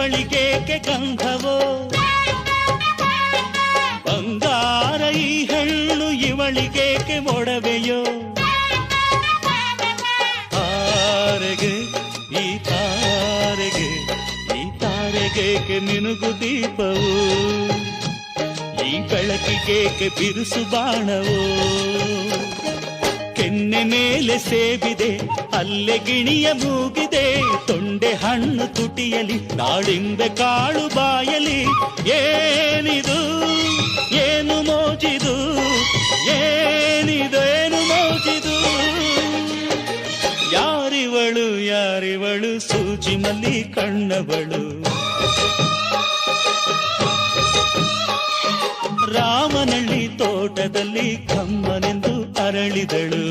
ಇವಳಿಗೇಕೆ ಗಂಧವೋ ಬಂಗಾರ ಈ ಹೆಣ್ಣು ಇವಳಿಗೇಕೆ ಒಡವೆಯೋ ತಾರೆಗೆ ಈ ತಾರೆಗೆ ಈ ತಾರೆಗೇಕೆ ಮಿನುಗು ದೀಪವು ಈ ಬೆಳಕಿಗೇಕೆ ಬಿರುಸು ಬಾಣವೋ ಕೆನ್ನೆ ಮೇಲೆ ಸೇಬಿದೆ ಅಲ್ಲೆ ಗಿಣಿಯ ಮೂಗಿದೆ ತೊಂಡೆ ಹಣ್ಣು ತುಟಿಯಲಿ ದಾಳಿಂಬೆ ಕಾಳು ಬಾಯಲಿ ಏನಿದು ಏನು ಮೋಜಿದು ಏನಿದು ಏನು ಮೋಜಿದು ಯಾರಿವಳು ಯಾರಿವಳು ಸೂಜಿ ಮಲ್ಲಿ ಕಣ್ಣವಳು ರಾಮನಳ್ಳಿ ತೋಟದಲ್ಲಿ ಕಮ್ಮನೆಂದು ಅರಳಿದಳು